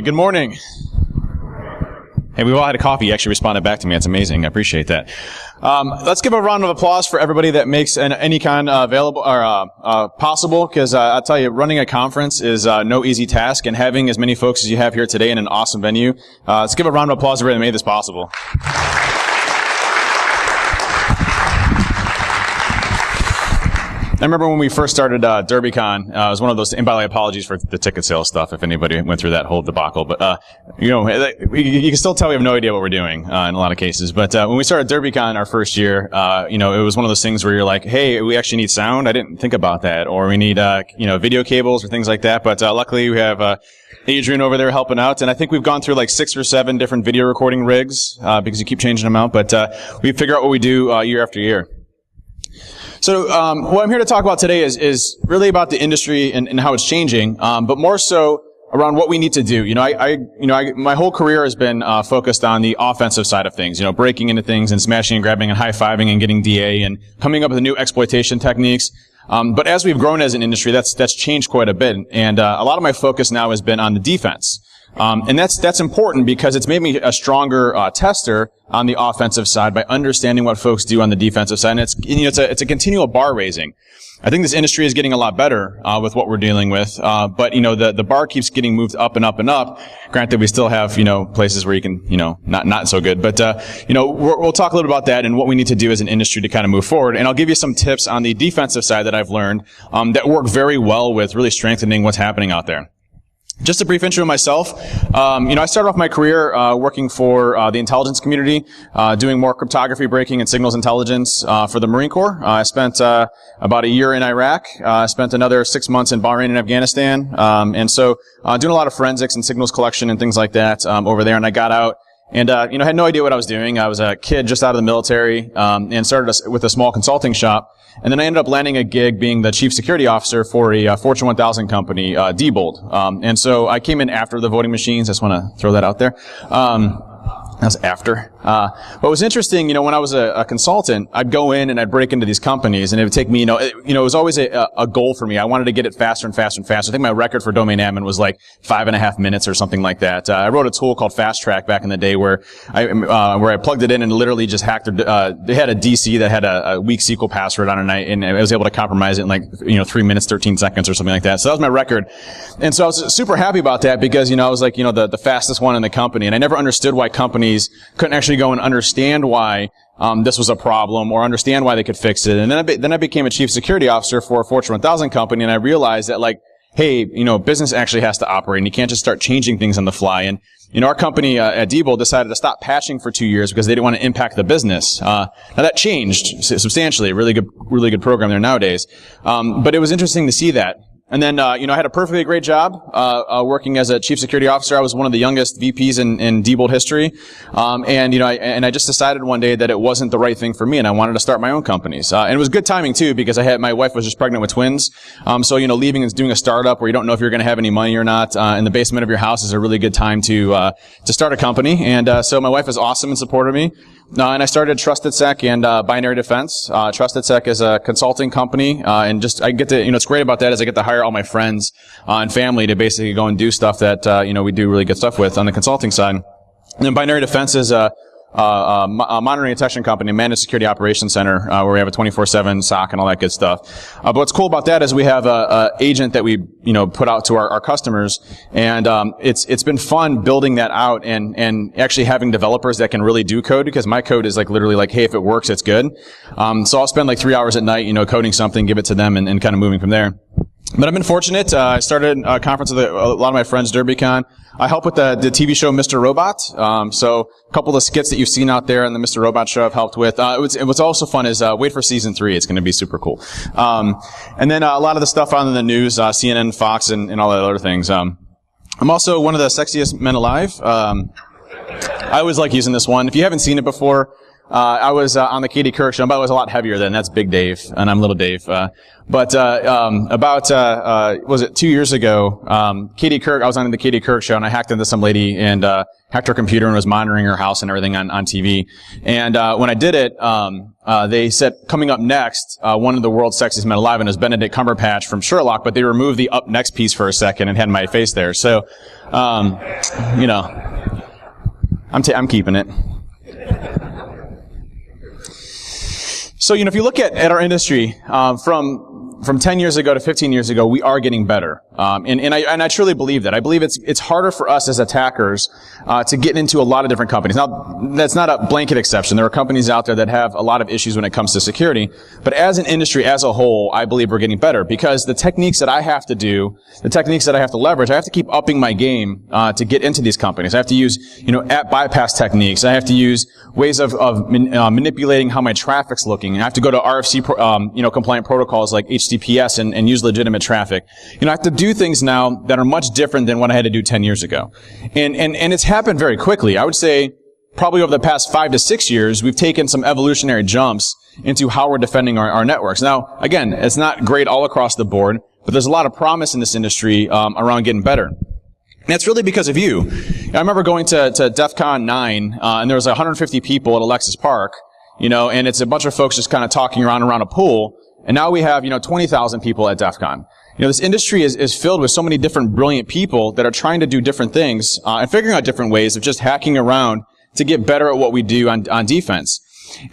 Good morning. Hey, we've all had a coffee. You actually responded back to me. That's amazing. I appreciate that. Let's give a round of applause for everybody that makes an ANYCon available or possible, because I'll tell you, running a conference is no easy task, and having as many folks as you have here today in an awesome venue. Let's give a round of applause for everybody that made this possible. I remember when we first started DerbyCon, it was one of those, and by the way, apologies for the ticket sales stuff if anybody went through that whole debacle, but you can still tell we have no idea what we're doing in a lot of cases. But when we started DerbyCon our first year, it was one of those things where you're like, hey, we actually need sound. I didn't think about that. Or we need video cables or things like that. But luckily we have Adrian over there helping out, and I think we've gone through like 6 or 7 different video recording rigs because you keep changing them out. But we figure out what we do year after year. So what I'm here to talk about today is really about the industry and how it's changing, but more so around what we need to do. My whole career has been focused on the offensive side of things. Breaking into things and smashing and grabbing and high-fiving and getting DA and coming up with new exploitation techniques. But as we've grown as an industry, that's changed quite a bit, and a lot of my focus now has been on the defense. And that's important because it's made me a stronger tester on the offensive side by understanding what folks do on the defensive side. And it's a continual bar raising. I think this industry is getting a lot better with what we're dealing with, but the bar keeps getting moved up and up and up. Granted, we still have places where you can not so good, but we'll talk a little about that and what we need to do as an industry to kind of move forward. And I'll give you some tips on the defensive side that I've learned that work very well with really strengthening what's happening out there. Just a brief intro of myself. I started off my career working for the intelligence community, doing more cryptography breaking and signals intelligence for the Marine Corps. I spent about a year in Iraq. I spent another 6 months in Bahrain and Afghanistan, and so doing a lot of forensics and signals collection and things like that over there. And I got out and had no idea what I was doing. I was a kid just out of the military, and started with a small consulting shop. And then I ended up landing a gig being the chief security officer for a Fortune 1000 company, Diebold. And so I came in after the voting machines. I just want to throw that out there. That was after. But it was interesting, when I was a consultant, I'd go in and I'd break into these companies, and it would take me, it was always a goal for me. I wanted to get it faster and faster and faster. I think my record for domain admin was like 5.5 minutes or something like that. I wrote a tool called Fast Track back in the day where I plugged it in and literally just hacked they had a DC that had a weak SQL password on it, and I was able to compromise it in like, 3 minutes, 13 seconds or something like that. So that was my record. And so I was super happy about that because, I was like, the fastest one in the company, and I never understood why companies couldn't actually go and understand why this was a problem or understand why they could fix it. And then I became a chief security officer for a Fortune 1000 company, and I realized that hey, business actually has to operate, and you can't just start changing things on the fly. And our company at Diebold decided to stop patching for 2 years because they didn't want to impact the business. Now that changed substantially. Really good program there nowadays. But it was interesting to see that. And then, I had a perfectly great job, working as a chief security officer. I was one of the youngest VPs in Diebold history. And I just decided one day that it wasn't the right thing for me, and I wanted to start my own companies. And it was good timing too, because my wife was just pregnant with twins. So, leaving and doing a startup where you don't know if you're going to have any money or not, in the basement of your house is a really good time to start a company. And, so my wife is awesome and supported me. And I started Trusted Sec and Binary Defense. Trusted Sec is a consulting company, and I get to, what's great about that is I get to hire all my friends and family to basically go and do stuff that we do really good stuff with on the consulting side. And then Binary Defense is a monitoring detection company, managed security operations center, where we have a 24/7 SOC and all that good stuff. But what's cool about that is we have a agent that we put out to our customers, and it's been fun building that out and actually having developers that can really do code, because my code is literally hey, if it works, it's good. So I'll spend 3 hours at night coding something, give it to them, and kind of moving from there. But I've been fortunate. I started a conference with a lot of my friends, DerbyCon. I help with the TV show Mr. Robot. So a couple of the skits that you've seen out there on the Mr. Robot show I've helped with. What's also fun is wait for season 3. It's going to be super cool. And then a lot of the stuff on the news, CNN, Fox, and all that other things. I'm also one of the sexiest men alive. I always like using this one. If you haven't seen it before, I was on the Katie Couric show, but I was a lot heavier then. That's Big Dave, and I'm Little Dave. Was it 2 years ago, Katie Couric, I was on the Katie Couric show, and I hacked into some lady and hacked her computer and was monitoring her house and everything on TV. And when I did it, they said, coming up next, one of the world's sexiest men alive, and it was Benedict Cumberbatch from Sherlock, but they removed the up next piece for a second and had my face there. So, you know, I'm keeping it. So, you know, if you look at our industry, from 10 years ago to 15 years ago, we are getting better. And I truly believe that. I believe it's harder for us as attackers, to get into a lot of different companies. Now, that's not a blanket exception. There are companies out there that have a lot of issues when it comes to security. But as an industry as a whole, I believe we're getting better because the techniques that I have to do, the techniques that I have to leverage, I have to keep upping my game, to get into these companies. I have to use, you know, app bypass techniques. I have to use ways of manipulating how my traffic's looking. I have to go to RFC, compliant protocols like HTTPS and use legitimate traffic. You know, I have to do things now that are much different than what I had to do 10 years ago. And it's happened very quickly. I would say probably over the past 5 to 6 years, we've taken some evolutionary jumps into how we're defending our networks. Now, again, it's not great all across the board, but there's a lot of promise in this industry, around getting better. And that's really because of you. I remember going to DEF CON 9, and there was 150 people at Alexis Park, you know, and it's a bunch of folks just kind of talking around a pool. And now we have, 20,000 people at DEF CON. You know, this industry is filled with so many different brilliant people that are trying to do different things, and figuring out different ways of just hacking around to get better at what we do on defense.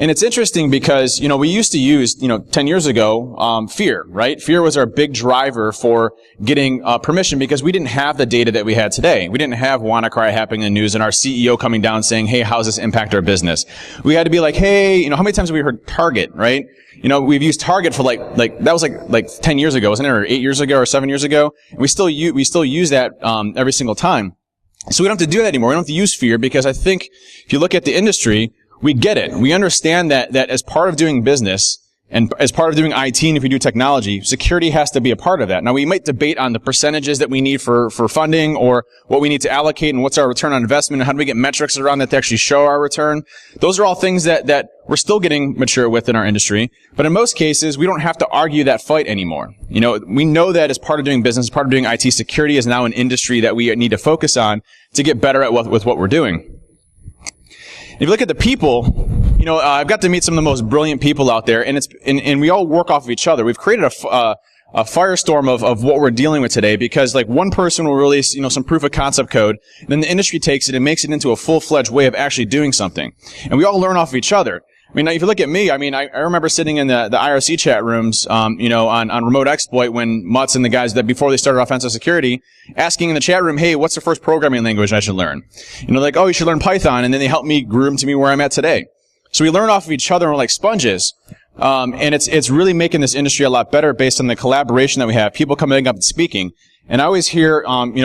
And it's interesting because, you know, we used to use, 10 years ago, fear, right? Fear was our big driver for getting permission because we didn't have the data that we had today. We didn't have WannaCry happening in the news and our CEO coming down saying, hey, how does this impact our business? We had to be like, hey, how many times have we heard Target, right? You know, we've used Target for like that was like 10 years ago, wasn't it? Or 8 years ago or 7 years ago. And we still use that, every single time. So we don't have to do that anymore. We don't have to use fear because I think if you look at the industry, we get it. We understand that as part of doing business and as part of doing IT and if we do technology, security has to be a part of that. Now, we might debate on the percentages that we need for funding or what we need to allocate and what's our return on investment and how do we get metrics around that to actually show our return. Those are all things that we're still getting mature with in our industry. But in most cases, we don't have to argue that fight anymore. You know, we know that as part of doing business, as part of doing IT, security is now an industry that we need to focus on to get better at with what we're doing. If you look at the people, I've got to meet some of the most brilliant people out there, and we all work off of each other. We've created a firestorm of what we're dealing with today because, like, one person will release, some proof of concept code, and then the industry takes it and makes it into a full-fledged way of actually doing something. And we all learn off of each other. I mean, if you look at me, I remember sitting in the IRC chat rooms, on remote exploit when Mutz and the guys that before they started offensive security asking in the chat room, hey, what's the first programming language I should learn? Oh, you should learn Python. And then they helped me groom to me where I'm at today. So we learn off of each other and we're like sponges. And it's really making this industry a lot better based on the collaboration that we have, people coming up and speaking. And I always hear,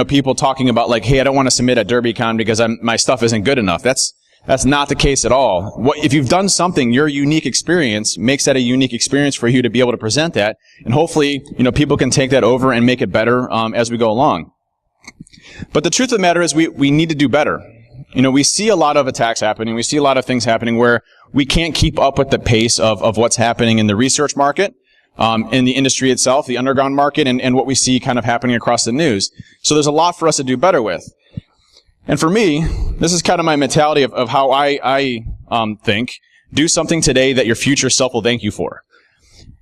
people talking about like, hey, I don't want to submit at DerbyCon because my stuff isn't good enough. That's not the case at all. If you've done something, your unique experience makes that a unique experience for you to be able to present that. And hopefully, people can take that over and make it better, as we go along. But the truth of the matter is we need to do better. We see a lot of attacks happening. We see a lot of things happening where we can't keep up with the pace of what's happening in the research market, in the industry itself, the underground market, and what we see kind of happening across the news. So there's a lot for us to do better with. And for me, this is kind of my mentality of how I think. Do something today that your future self will thank you for.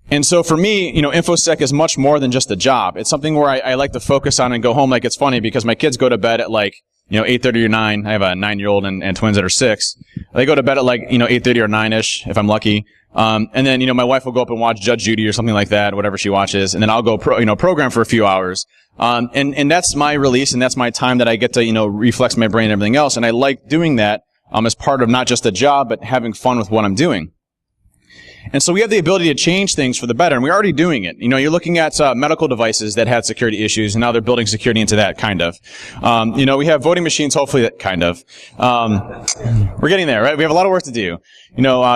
And so for me, InfoSec is much more than just a job. It's something where I like to focus on and go home. Like, it's funny because my kids go to bed at 8:30 or 9. I have a 9-year-old and twins that are 6. They go to bed at 8:30 or 9-ish, if I'm lucky. And then, my wife will go up and watch Judge Judy or something like that, whatever she watches. And then I'll go program for a few hours. And that's my release and that's my time that I get to, reflex my brain and everything else. And I like doing that, as part of not just a job, but having fun with what I'm doing. And so we have the ability to change things for the better, and we're already doing it. You're looking at medical devices that had security issues, and now they're building security into that, kind of. We have voting machines, hopefully, that kind of. We're getting there, right? We have a lot of work to do.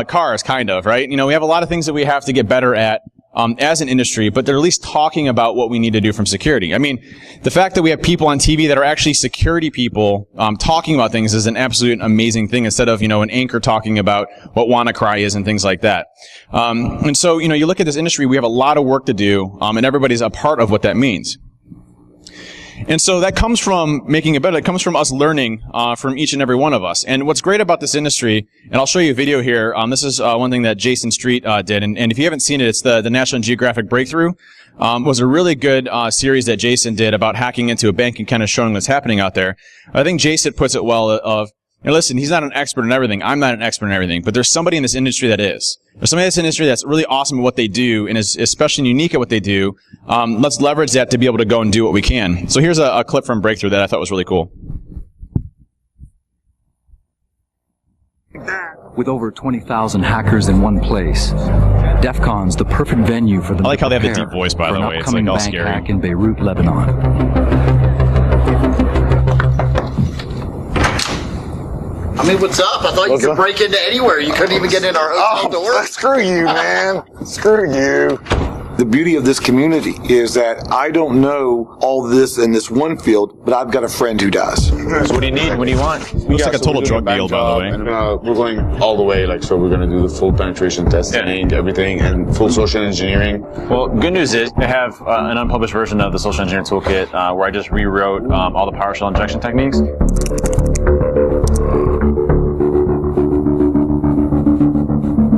Cars, kind of, right? We have a lot of things that we have to get better at as an industry, but they're at least talking about what we need to do from security. I mean, the fact that we have people on TV that are actually security people talking about things is an absolute amazing thing, instead of, an anchor talking about what WannaCry is and things like that. And so, you look at this industry, we have a lot of work to do, and everybody's a part of what that means. And so that comes from making it better. It comes from us learning from each and every one of us. And what's great about this industry, and I'll show you a video here. This is one thing that Jason Street did. And if you haven't seen it, it's the National Geographic Breakthrough. Was a really good series that Jason did about hacking into a bank and kind of showing what's happening out there. I think Jason puts it well of, listen, he's not an expert in everything. I'm not an expert in everything. But there's somebody in this industry that is. There's somebody in this industry that's really awesome at what they do and is especially unique at what they do. Let's leverage that to be able to go and do what we can. So here's a clip from Breakthrough that I thought was really cool. With over 20,000 hackers in one place, DEF CON's the perfect venue for them. I like how they have the deep voice, by the way. It's like all scary. Hack in Beirut, Lebanon. I mean, what's up? I thought you could break into anywhere. You couldn't even get in our hotel door. Screw you, man. Screw you. The beauty of this community is that I don't know all this in this one field, but I've got a friend who does. So what do you need? What do you want? Looks like a total drug deal, by the way. And, we're going all the way, so we're going to do the full penetration testing, everything, and full social engineering. Well, good news is I have an unpublished version of the social engineering toolkit where I just rewrote all the PowerShell injection techniques.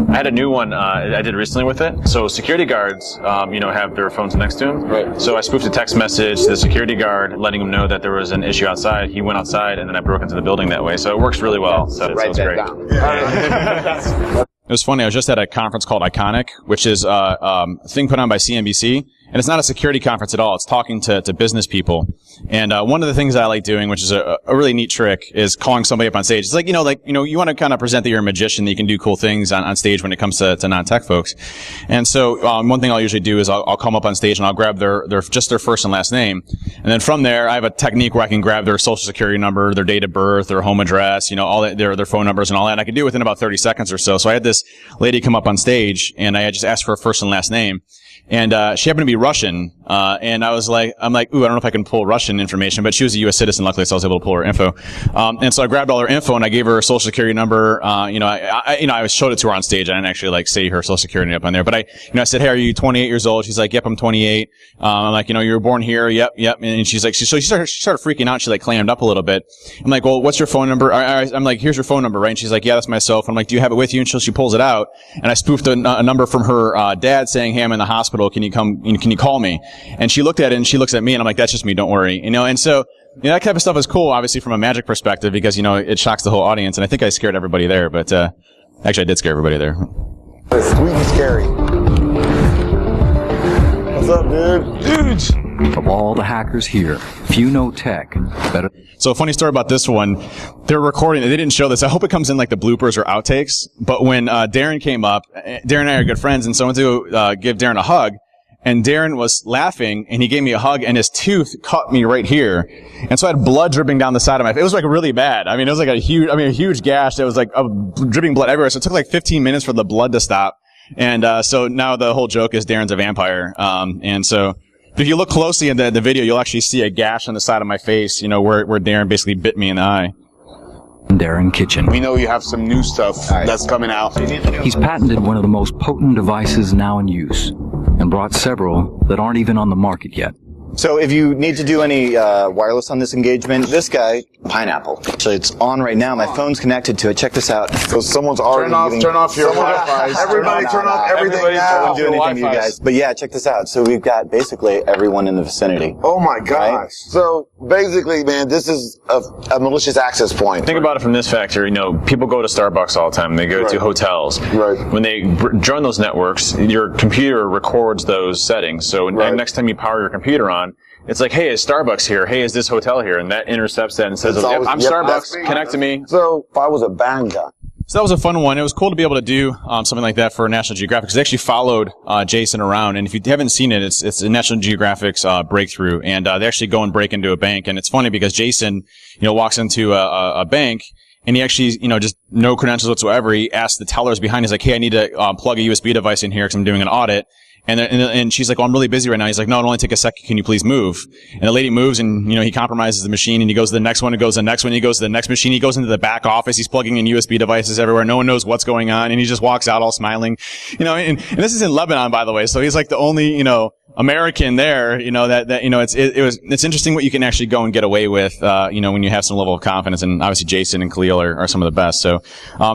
I had a new one I did recently with it. So security guards, have their phones next to them. Right. So I spoofed a text message to the security guard, letting him know that there was an issue outside. He went outside, and then I broke into the building that way. So it works really well. So it's great. It was funny. I was just at a conference called ANYCon, which is a thing put on by CNBC. And it's not a security conference at all. It's talking to business people. And one of the things I like doing, which is a really neat trick, is calling somebody up on stage. It's like, you want to kind of present that you're a magician, that you can do cool things on stage when it comes to non-tech folks. And so one thing I'll usually do is I'll come up on stage and I'll grab their first and last name. And then from there, I have a technique where I can grab their social security number, their date of birth, their home address, all that, their phone numbers and all that. And I can do it within about 30 seconds or so. So I had this lady come up on stage and I just asked for her first and last name. And she happened to be Russian, and I'm like, ooh, I don't know if I can pull Russian information, but she was a U.S. citizen, luckily, so I was able to pull her info. And so I grabbed all her info and I gave her her social security number. I showed it to her on stage. I didn't actually say her social security up on there, but I said, hey, are you 28 years old? She's like, yep, I'm 28. I'm like, you were born here. Yep. And she's like, so she started freaking out. She clammed up a little bit. I'm like, well, what's your phone number? I'm like, here's your phone number, right? And she's like, yeah, that's my cell phone. I'm like, do you have it with you? And she pulls it out, and I spoofed a number from her dad saying, hey, I'm in the hospital. Can you call me? And she looked at it and she looks at me and I'm like, that's just me. Don't worry. And so, that type of stuff is cool, obviously, from a magic perspective, because, it shocks the whole audience. And I think I scared everybody there, but, actually I did scare everybody there. It's sweet and scary. What's up, dude? Dudes! Of all the hackers here, few know tech better. So a funny story about this one, they're recording, they didn't show this. I hope it comes in the bloopers or outtakes. But when Darren came up, Darren and I are good friends, and so I went to give Darren a hug. And Darren was laughing, and he gave me a hug, and his tooth cut me right here. And so I had blood dripping down the side of my face. It was really bad. It was a huge gash. There was dripping blood everywhere. So it took 15 minutes for the blood to stop. And so now the whole joke is Darren's a vampire. And so if you look closely in the video, you'll actually see a gash on the side of my face, where Darren basically bit me in the eye. Darren Kitchen. We know you have some new stuff that's coming out. He's patented one of the most potent devices now in use, and brought several that aren't even on the market yet. So if you need to do any wireless on this engagement, this guy, Pineapple. So it's on right now. My phone's connected to it. Check this out. So someone's already turn off your Wi-Fi. Everybody turn off everything now. I won't do anything to you guys. But yeah, check this out. So we've got basically everyone in the vicinity. Oh my gosh. Right? So basically, man, this is a malicious access point. Think about it from this factor. People go to Starbucks all the time. They go to hotels. Right. When they join those networks, your computer records those settings. So next time you power your computer on, it's like, hey, is Starbucks here? Hey, is this hotel here? And that intercepts that and says, yep, I'm Starbucks. Connect to me. So if I was a bang guy. So that was a fun one. It was cool to be able to do something like that for National Geographic, because they actually followed Jason around. And if you haven't seen it, it's a National Geographic's breakthrough. And they actually go and break into a bank. And it's funny because Jason, walks into a bank. And he actually, just no credentials whatsoever. He asked the tellers behind. He's like, hey, I need to plug a USB device in here because I'm doing an audit. And she's like, "Oh, I'm really busy right now." He's like, "No, it'll only take a second. Can you please move?" And the lady moves, and he compromises the machine, and he goes to the next one, and goes to the next one, he goes to the next machine, he goes into the back office, he's plugging in USB devices everywhere, no one knows what's going on, and he just walks out all smiling, and this is in Lebanon, by the way, so he's like the only, American there, it's interesting what you can actually go and get away with, when you have some level of confidence, and obviously Jason and Khalil are some of the best. So,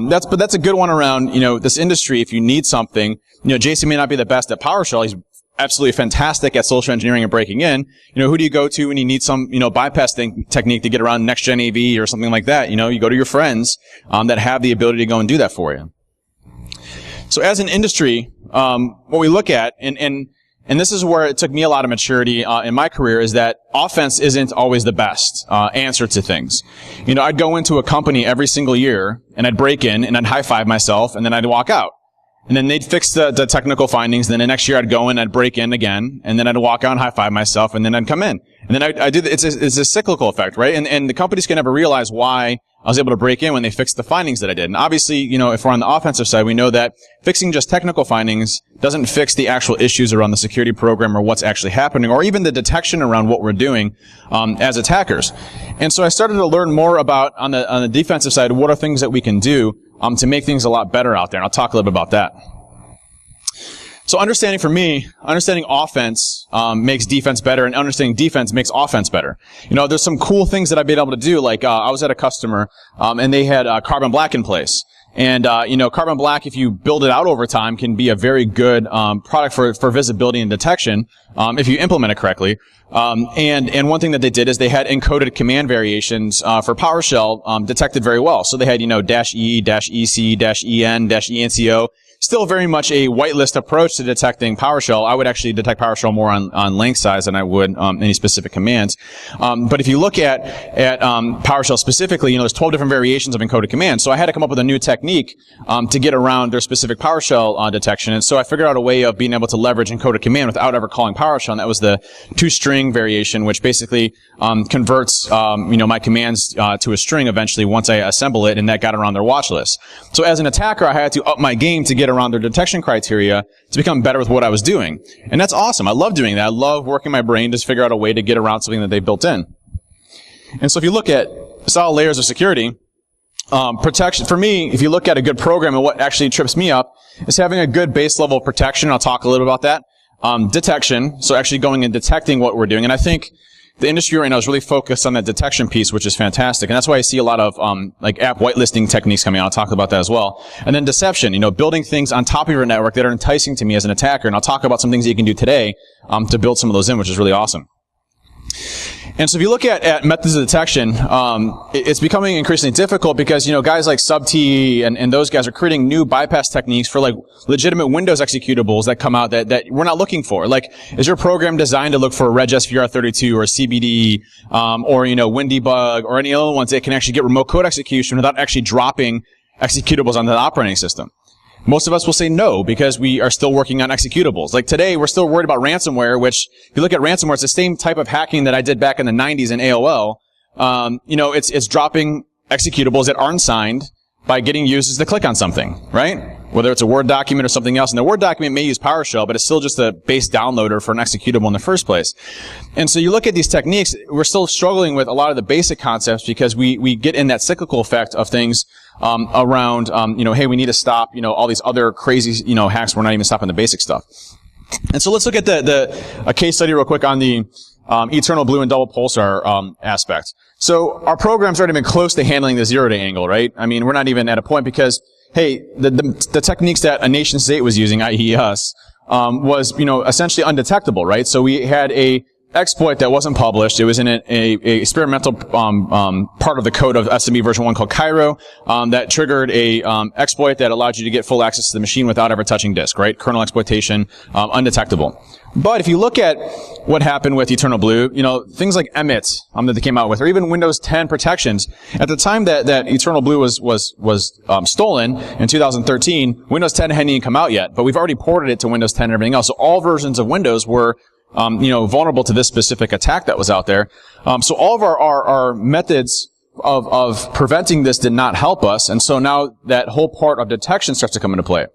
that's a good one around, this industry. If you need something, Jason may not be the best at PowerShell. He's absolutely fantastic at social engineering and breaking in. Who do you go to when you need some, bypass technique to get around next gen AV or something like that? You go to your friends, that have the ability to go and do that for you. So as an industry, what we look at, and this is where it took me a lot of maturity in my career, is that offense isn't always the best answer to things. I'd go into a company every single year, and I'd break in, and I'd high-five myself, and then I'd walk out. And then they'd fix the technical findings, and then the next year I'd go in, I'd break in again, and then I'd walk out and high-five myself, and then I'd come in. And then I do, it's a cyclical effect, right? And the companies can never realize why I was able to break in when they fixed the findings that I did. And obviously, if we're on the offensive side, we know that fixing just technical findings doesn't fix the actual issues around the security program or what's actually happening, or even the detection around what we're doing, as attackers. And so I started to learn more about, on the defensive side, what are things that we can do, to make things a lot better out there. And I'll talk a little bit about that. So understanding offense makes defense better, and understanding defense makes offense better. There's some cool things that I've been able to do. Like I was at a customer, and they had carbon black in place. And carbon black, if you build it out over time, can be a very good product for visibility and detection if you implement it correctly. And one thing that they did is they had encoded command variations for PowerShell detected very well. So they had -E, -EC, -EN, -ENCO. Still very much a whitelist approach to detecting PowerShell. I would actually detect PowerShell more on length size than I would any specific commands. But if you look at PowerShell specifically, there's 12 different variations of encoded commands. So I had to come up with a new technique to get around their specific PowerShell detection. And so I figured out a way of being able to leverage encoded command without ever calling PowerShell. And that was the two-string variation, which basically converts my commands to a string eventually once I assemble it, and that got around their watch list. So as an attacker, I had to up my game to get around their detection criteria to become better with what I was doing. And that's awesome. I love doing that. I love working my brain to figure out a way to get around something that they built in. And so if you look at solid layers of security, protection, for me, if you look at a good program, and what actually trips me up is having a good base level of protection. I'll talk a little about that. Detection, so actually going and detecting what we're doing. And I think the industry right now is really focused on that detection piece, which is fantastic. And that's why I see a lot of app whitelisting techniques coming out. I'll talk about that as well. And then deception, building things on top of your network that are enticing to me as an attacker. And I'll talk about some things that you can do today to build some of those in, which is really awesome. And so if you look at methods of detection, it's becoming increasingly difficult because, guys like Sub-T and those guys are creating new bypass techniques for legitimate Windows executables that come out that we're not looking for. Like, is your program designed to look for regsvr32 or CBD, or, WinDebug or any other ones that can actually get remote code execution without actually dropping executables onto the operating system? Most of us will say no, because we are still working on executables. Like today, we're still worried about ransomware, which, if you look at ransomware, it's the same type of hacking that I did back in the 90s in AOL. It's dropping executables that aren't signed by getting users to click on something, right? Whether it's a Word document or something else. And the Word document may use PowerShell, but it's still just a base downloader for an executable in the first place. And so you look at these techniques, we're still struggling with a lot of the basic concepts because we get in that cyclical effect of things around, hey, we need to stop, all these other crazy, hacks. We're not even stopping the basic stuff. And so let's look at a case study real quick on the Eternal Blue and Double Pulsar aspect. So our program's already been close to handling the zero-day angle, right? I mean, we're not even at a point because, hey, the techniques that a nation state was using, i.e. us, was, essentially undetectable, right? So we had a exploit that wasn't published. It was in a experimental part of the code of SME version 1 called Cairo that triggered a exploit that allowed you to get full access to the machine without ever touching disk, right? Kernel exploitation, undetectable. But if you look at what happened with Eternal Blue, things like Emmet that they came out with, or even Windows 10 protections, at the time that Eternal Blue was stolen in 2013, Windows 10 hadn't even come out yet, but we've already ported it to Windows 10 and everything else. So all versions of Windows were vulnerable to this specific attack that was out there. So all of our methods of preventing this did not help us, and so now that whole part of detection starts to come into play.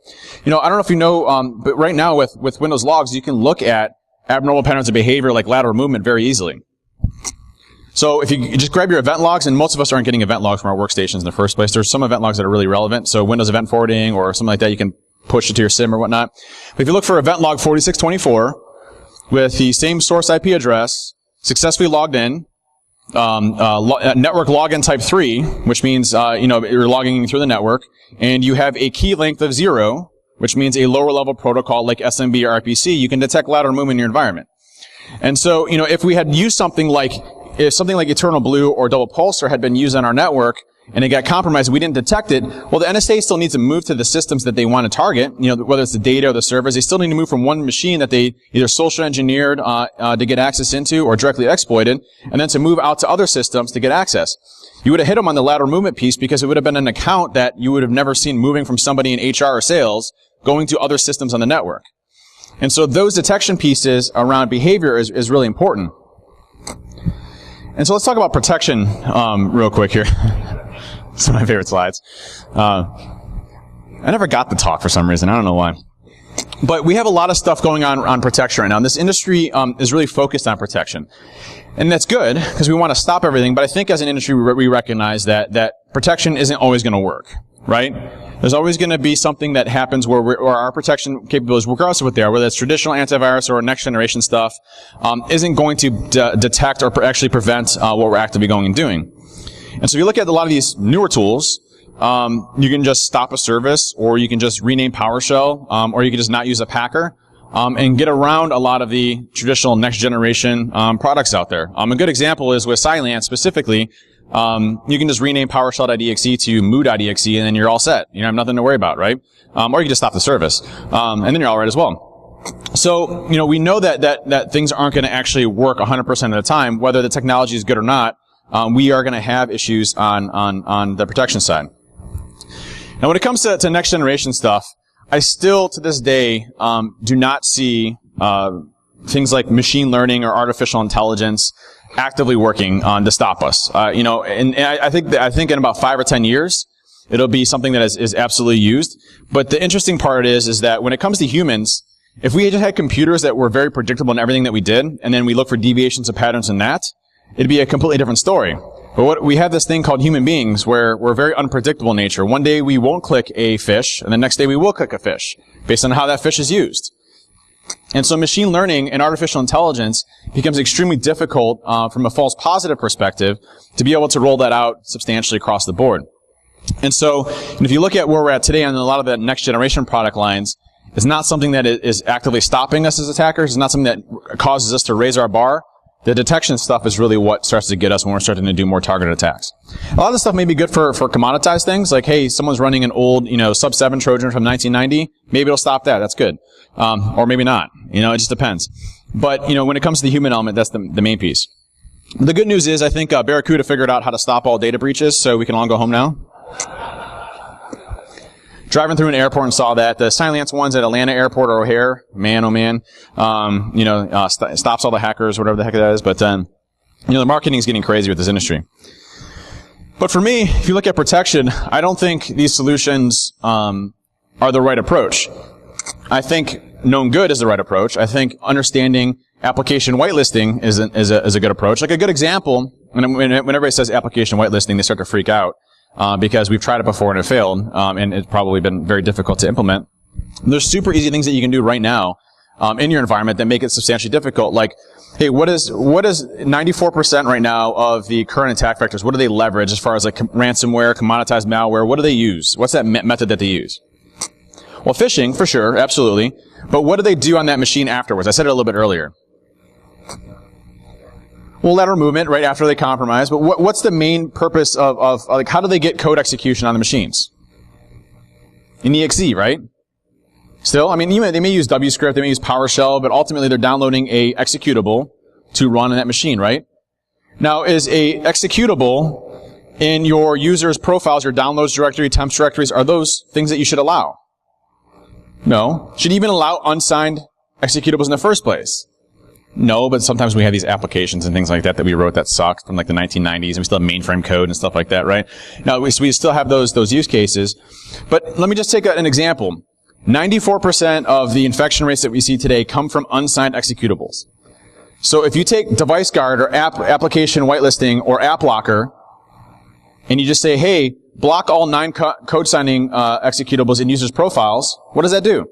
You know, I don't know if you know, but right now with Windows logs, you can look at abnormal patterns of behavior like lateral movement very easily. So if you just grab your event logs, and most of us aren't getting event logs from our workstations in the first place. There's some event logs that are really relevant. So Windows Event Forwarding or something like that, you can push it to your SIM or whatnot. But if you look for event log 4624 with the same source IP address, successfully logged in, network login type 3, which means you're logging in through the network, and you have a key length of 0, which means a lower level protocol like SMB or RPC, you can detect lateral movement in your environment. And so, if we had used something like Eternal Blue or Double Pulsar had been used on our network and it got compromised, we didn't detect it, well, the NSA still needs to move to the systems that they want to target, whether it's the data or the servers. They still need to move from one machine that they either social engineered to get access into or directly exploited, and then to move out to other systems to get access. You would have hit them on the lateral movement piece because it would have been an account that you would have never seen moving from somebody in HR or sales going to other systems on the network. And so those detection pieces around behavior is really important. And so let's talk about protection real quick here. It's one of my favorite slides. I never got the talk for some reason. I don't know why. But we have a lot of stuff going on protection right now. And this industry is really focused on protection. And that's good, because we want to stop everything. But I think as an industry, we recognize that protection isn't always going to work, right? There's always going to be something that happens where our protection capabilities, regardless of what they are, whether it's traditional antivirus or next generation stuff, isn't going to detect or actually prevent what we're actively going and doing. And so if you look at a lot of these newer tools, you can just stop a service, or you can just rename PowerShell, or you can just not use a packer, and get around a lot of the traditional next generation products out there. A good example is with Cylance specifically. You can just rename PowerShell.exe to moo.exe, and then you're all set. You have nothing to worry about, right? Or you can just stop the service, and then you're all right as well. So, we know that things aren't going to actually work 100% of the time, whether the technology is good or not. We are going to have issues on the protection side. Now, when it comes to next generation stuff, I still, to this day, do not see things like machine learning or artificial intelligence actively working to stop us. And I think in about 5 or 10 years, it'll be something that is absolutely used. But the interesting part is that when it comes to humans, if we just had computers that were very predictable in everything that we did, and then we look for deviations of patterns in that, it'd be a completely different story. But we have this thing called human beings where we're very unpredictable in nature. One day we won't click a fish, and the next day we will click a fish, based on how that fish is used. And so machine learning and artificial intelligence becomes extremely difficult from a false positive perspective to be able to roll that out substantially across the board. And so if you look at where we're at today on a lot of the next generation product lines, it's not something that is actively stopping us as attackers. It's not something that causes us to raise our bar. The detection stuff is really what starts to get us when we're starting to do more targeted attacks. A lot of this stuff may be good for commoditized things, like, hey, someone's running an old, Sub-7 Trojan from 1990. Maybe it'll stop that. That's good. Or maybe not. It just depends. But, when it comes to the human element, that's the main piece. The good news is, I think Barracuda figured out how to stop all data breaches, so we can all go home now. Driving through an airport and saw that. The Cylance ones at Atlanta Airport or O'Hare, man, oh man, stops all the hackers, whatever the heck that is. But, the marketing is getting crazy with this industry. But for me, if you look at protection, I don't think these solutions are the right approach. I think known good is the right approach. I think understanding application whitelisting is a good approach. Like a good example, when everybody says application whitelisting, they start to freak out. Because we've tried it before and it failed, and it's probably been very difficult to implement. There's super easy things that you can do right now in your environment that make it substantially difficult. Like, hey, what is 94% right now of the current attack vectors? What do they leverage as far as like ransomware, commoditized malware? What do they use? What's that method that they use? Well, phishing for sure, absolutely. But what do they do on that machine afterwards? I said it a little bit earlier. Well, lateral movement right after they compromise, but what's the main purpose of like, how do they get code execution on the machines? In EXE, right? Still, they may use WScript, they may use PowerShell, but ultimately they're downloading a executable to run on that machine, right? Now, is a executable in your user's profiles, your downloads directory, temps directories, are those things that you should allow? No. Should you even allow unsigned executables in the first place? No, but sometimes we have these applications and things like that we wrote that sucked from like the 1990s, and we still have mainframe code and stuff like that, right? Now, we still have those use cases. But let me just take an example. 94% of the infection rates that we see today come from unsigned executables. So if you take device guard or application whitelisting or app locker, and you just say, hey, block all 9 code signing executables in users' profiles, what does that do?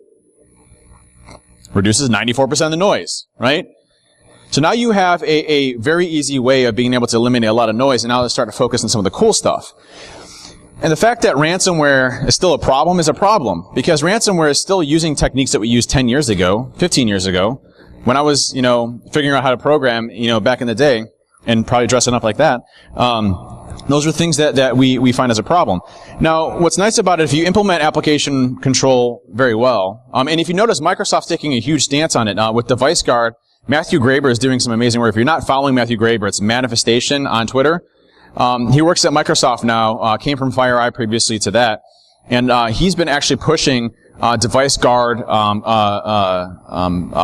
Reduces 94% of the noise, right? So now you have a very easy way of being able to eliminate a lot of noise, and now let's start to focus on some of the cool stuff. And the fact that ransomware is still a problem is a problem, because ransomware is still using techniques that we used 10 years ago, 15 years ago, when I was, figuring out how to program, back in the day, and probably dressing up like that. Those are things that we find as a problem. Now, what's nice about it, if you implement application control very well, and if you notice, Microsoft's taking a huge stance on it, with Device Guard. Matthew Graber is doing some amazing work. If you're not following Matthew Graber, it's Manifestation on Twitter. He works at Microsoft now, came from FireEye previously to that, and he's been actually pushing Device Guard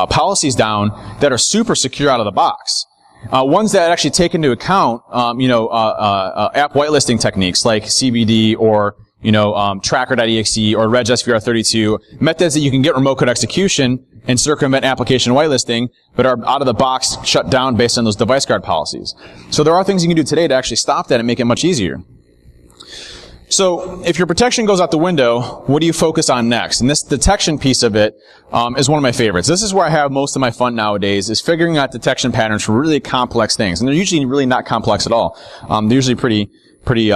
policies down that are super secure out of the box. Ones that actually take into account, app whitelisting techniques like CBD or Tracker.exe or RegSVR32, methods that you can get remote code execution and circumvent application whitelisting, but are out of the box shut down based on those device guard policies. So there are things you can do today to actually stop that and make it much easier. So if your protection goes out the window, what do you focus on next? And this detection piece of it is one of my favorites. This is where I have most of my fun nowadays, is figuring out detection patterns for really complex things. And they're usually really not complex at all. They're usually pretty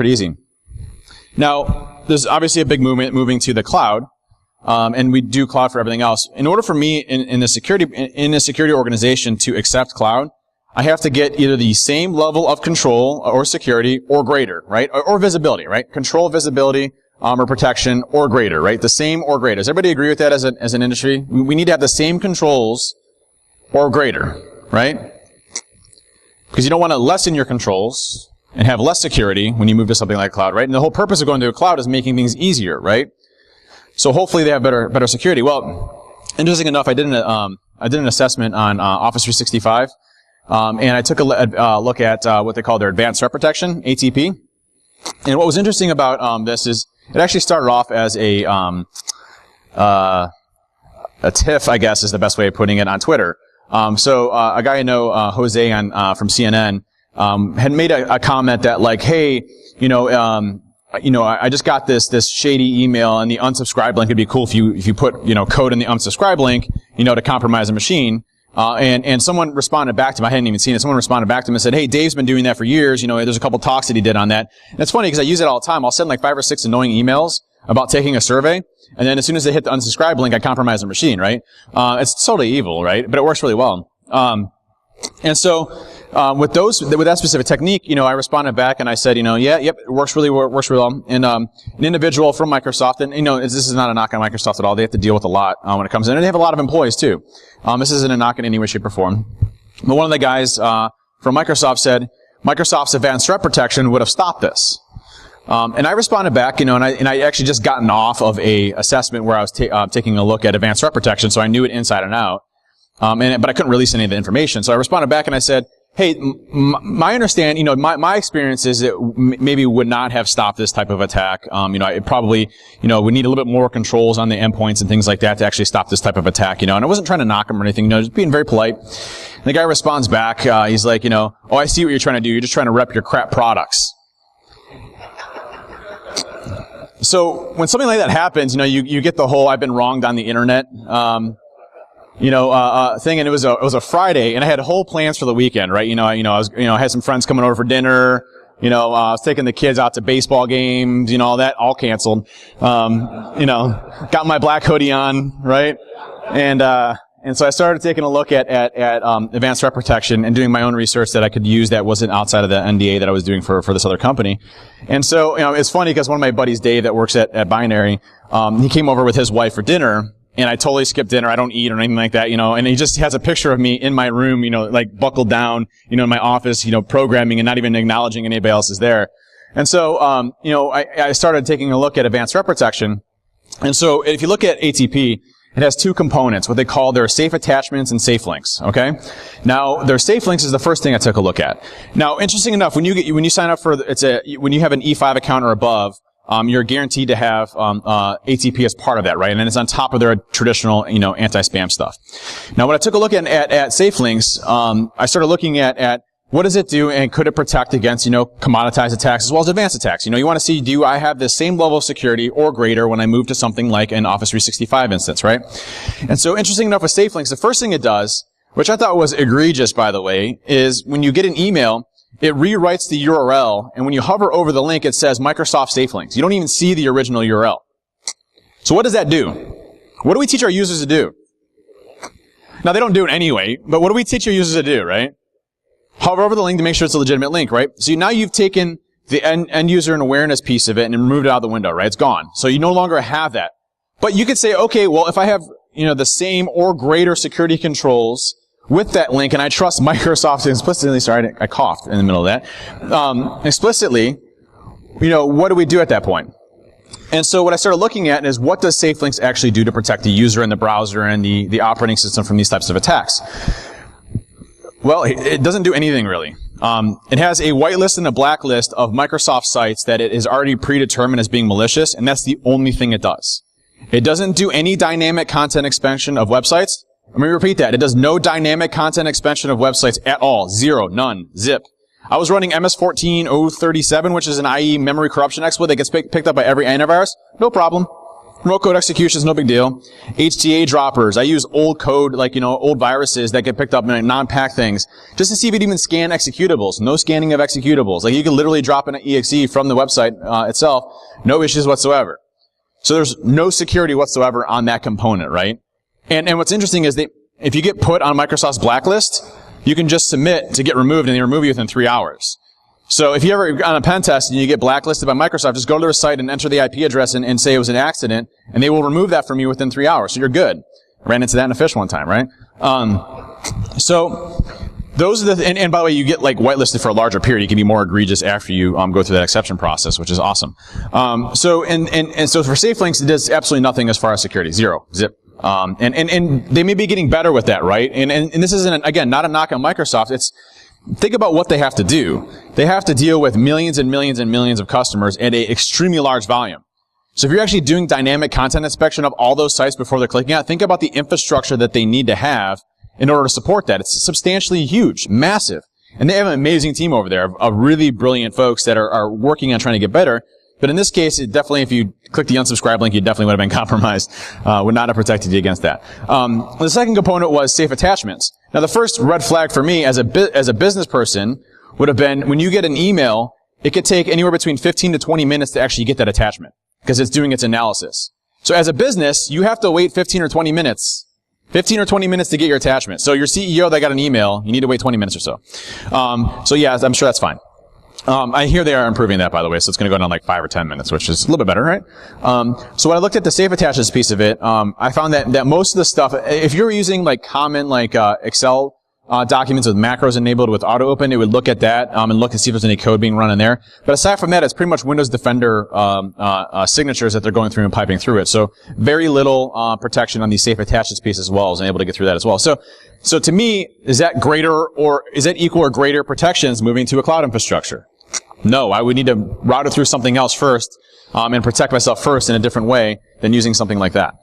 easy. Now, there's obviously a big movement moving to the cloud. And we do cloud for everything else. In order for me in a security organization to accept cloud, I have to get either the same level of control or security or greater, right? Or visibility, right? Control, visibility, or protection or greater, right? The same or greater. Does everybody agree with that as an industry? We need to have the same controls or greater, right? Because you don't want to lessen your controls and have less security when you move to something like cloud, right? And the whole purpose of going to a cloud is making things easier, right? So hopefully they have better security. Well, interesting enough, I did an assessment on Office 365. And I took a look at what they call their Advanced Threat Protection, ATP. And what was interesting about this is it actually started off as a tiff, I guess is the best way of putting it, on Twitter. So a guy I know, Jose from CNN, had made a comment that like, hey, I just got this shady email, and the unsubscribe link would be cool if you put code in the unsubscribe link, to compromise a machine. And someone responded back to him. I hadn't even seen it. Someone responded back to him and said, hey, Dave's been doing that for years. There's a couple talks that he did on that. And it's funny because I use it all the time. I'll send like 5 or 6 annoying emails about taking a survey. And then as soon as they hit the unsubscribe link, I compromise the machine, right? It's totally evil, right? But it works really well. And so, with that specific technique, I responded back and I said, it works really well. And, an individual from Microsoft, and, this is not a knock on Microsoft at all. They have to deal with a lot, when it comes in. And they have a lot of employees too. This isn't a knock in any way, shape, or form. But one of the guys, from Microsoft said, Microsoft's Advanced Threat Protection would have stopped this. And I responded back, and I actually just gotten off of a assessment where I was taking a look at Advanced Threat Protection, so I knew it inside and out. But I couldn't release any of the information. So I responded back and I said, hey, my understanding, my experience is it maybe would not have stopped this type of attack. It probably, would need a little bit more controls on the endpoints and things like that to actually stop this type of attack, and I wasn't trying to knock him or anything, just being very polite. And the guy responds back, he's like, oh, I see what you're trying to do. You're just trying to rep your crap products. So when something like that happens, you get the whole I've been wronged on the internet, thing, and it was a Friday, and I had whole plans for the weekend, right? I had some friends coming over for dinner, I was taking the kids out to baseball games, all that, all canceled. Got my black hoodie on, right? And so I started taking a look at Advanced Threat Protection and doing my own research that I could use that wasn't outside of the NDA that I was doing for this other company. And so, it's funny because one of my buddies, Dave, that works at Binary, he came over with his wife for dinner. And I totally skipped dinner. I don't eat or anything like that, and he just has a picture of me in my room, like buckled down, in my office, programming and not even acknowledging anybody else is there. And so, I started taking a look at Advanced Threat Protection. And so if you look at ATP, it has two components, what they call their safe attachments and safe links, okay? Now, their safe links is the first thing I took a look at. Now, interesting enough, when you sign up for, when you have an E5 account or above, you're guaranteed to have, ATP as part of that, right? And then it's on top of their traditional, anti-spam stuff. Now, when I took a look at safe links, I started looking at what does it do, and could it protect against, commoditized attacks as well as advanced attacks? You want to see, do I have the same level of security or greater when I move to something like an Office 365 instance, right? And so, interesting enough with safe links, the first thing it does, which I thought was egregious, by the way, is when you get an email, it rewrites the URL, and when you hover over the link, it says Microsoft Safe Links. You don't even see the original URL. So what does that do? What do we teach our users to do? Now, they don't do it anyway, but what do we teach our users to do, right? Hover over the link to make sure it's a legitimate link, right? So now you've taken the end user and awareness piece of it and removed it out of the window, right? It's gone. So you no longer have that. But you could say, okay, well, if I have, the same or greater security controls with that link, and I trust Microsoft explicitly, sorry, I coughed in the middle of that, explicitly, what do we do at that point? And so what I started looking at is, what does safe links actually do to protect the user and the browser and the operating system from these types of attacks? Well, it doesn't do anything really. It has a whitelist and a blacklist of Microsoft sites that it is already predetermined as being malicious, and that's the only thing it does. It doesn't do any dynamic content expansion of websites. Let me repeat that. It does no dynamic content expansion of websites at all. Zero. None. Zip. I was running MS-14037, which is an IE memory corruption exploit that gets picked up by every antivirus. No problem. Remote code execution is no big deal. HTA droppers. I use old code, old viruses that get picked up in non-pack things, just to see if it even scan executables. No scanning of executables. You can literally drop an exe from the website itself. No issues whatsoever. So there's no security whatsoever on that component, right? And what's interesting is that if you get put on Microsoft's blacklist, you can just submit to get removed, and they remove you within 3 hours. So if you ever on a pen test and you get blacklisted by Microsoft, just go to their site and enter the IP address and say it was an accident, and they will remove that from you within 3 hours. So you're good. I ran into that in a fish one time, right? So those are and by the way, you get whitelisted for a larger period. You can be more egregious after you go through that exception process, which is awesome. So for safe links, it does absolutely nothing as far as security. Zero. Zip. And they may be getting better with that, right? And this isn't, again, not a knock on Microsoft. Think about what they have to do. They have to deal with millions and millions and millions of customers at an extremely large volume. So if you're actually doing dynamic content inspection of all those sites before they're clicking out, think about the infrastructure that they need to have in order to support that. It's substantially huge, massive. And they have an amazing team over there of really brilliant folks that are working on trying to get better. But in this case, it definitely, if you click the unsubscribe link, you definitely would have been compromised. Would not have protected you against that. The second component was safe attachments. Now, the first red flag for me as a business person would have been, when you get an email, it could take anywhere between 15 to 20 minutes to actually get that attachment, because it's doing its analysis. So as a business, you have to wait 15 or 20 minutes. 15 or 20 minutes to get your attachment. So your CEO that got an email, you need to wait 20 minutes or so. So yeah, I'm sure that's fine. I hear they are improving that, by the way, so it's going to go down 5 or 10 minutes, which is a little bit better, right? So when I looked at the safe attachments piece of it, I found that most of the stuff, if you're using common Excel documents with macros enabled with auto open, it would look at that and look and see if there's any code being run in there. But aside from that, it's pretty much Windows Defender signatures that they're going through and piping through it. So very little protection on the safe attachments piece as well, and able to get through that as well. So to me, is that equal or greater protections moving to a cloud infrastructure? No, I would need to route it through something else first and protect myself first in a different way than using something like that.